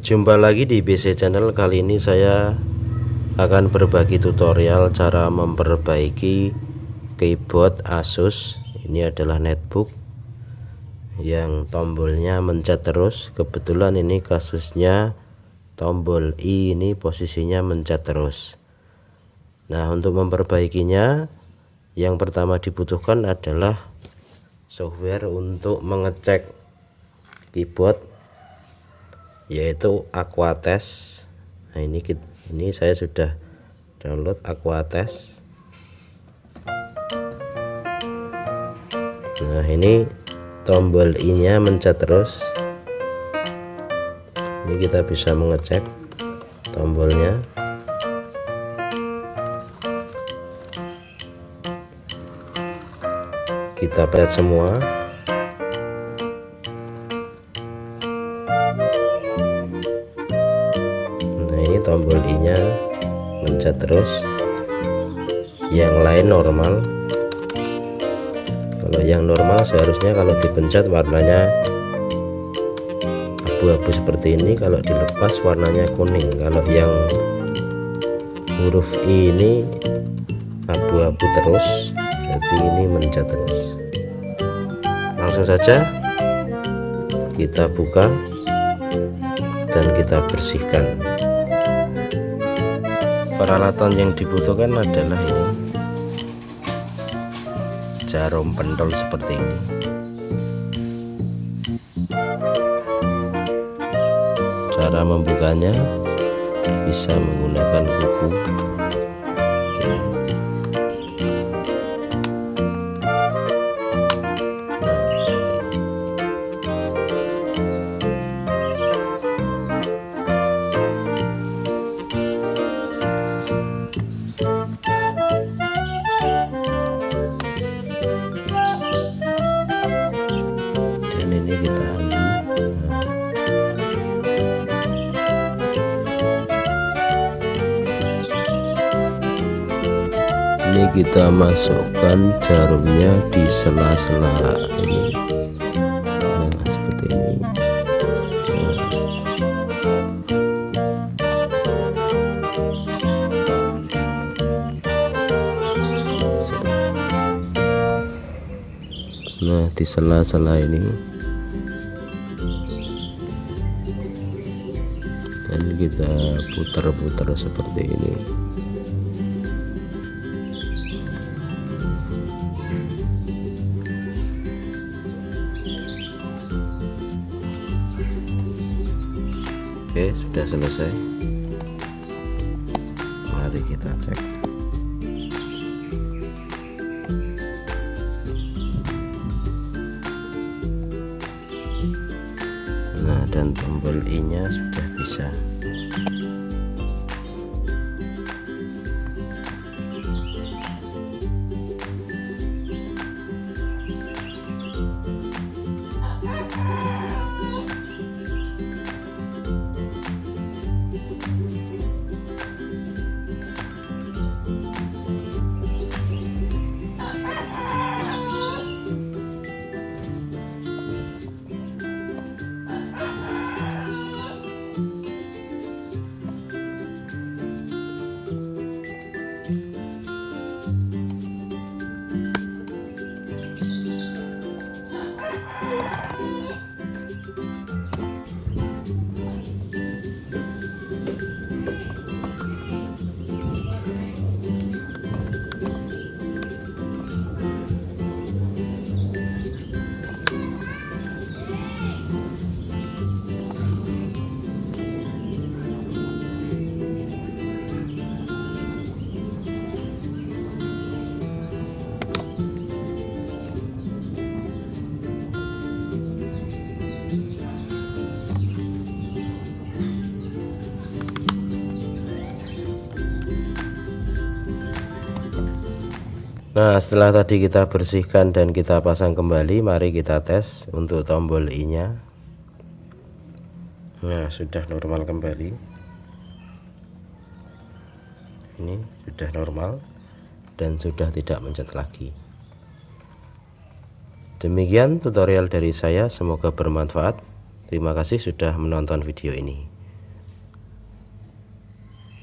Jumpa lagi di BC Channel. Kali ini saya akan berbagi tutorial cara memperbaiki keyboard Asus. Ini adalah netbook yang tombolnya mencet terus. Kebetulan ini kasusnya tombol I ini posisinya mencet terus. Nah, untuk memperbaikinya, yang pertama dibutuhkan adalah software untuk mengecek keyboard, yaitu Aquatest. Nah, ini saya sudah download Aquatest. Nah, ini tombol I nya mencet terus. Ini kita bisa mengecek tombolnya. Kita pencet semua. Tombol I nya mencet terus, yang lain normal. Kalau yang normal seharusnya kalau dipencet warnanya abu-abu seperti ini, kalau dilepas warnanya kuning. Kalau yang huruf I ini abu-abu terus, berarti ini mencet terus. Langsung saja kita buka dan kita bersihkan. Peralatan yang dibutuhkan adalah ini, jarum pentol seperti ini. Cara membukanya bisa menggunakan kuku. Ini kita ambil. Ini kita masukkan jarumnya di sela-sela ini. Nah, seperti ini. Nah, di sela-sela ini. Dan kita putar-putar seperti ini. Oke, sudah selesai. Mari kita cek. Nah, dan tombol I nya sudah bisa. Nah, setelah tadi kita bersihkan dan kita pasang kembali, mari kita tes untuk tombol I nya. Nah, sudah normal kembali. Ini sudah normal dan sudah tidak mencet lagi. Demikian tutorial dari saya, semoga bermanfaat. Terima kasih sudah menonton video ini.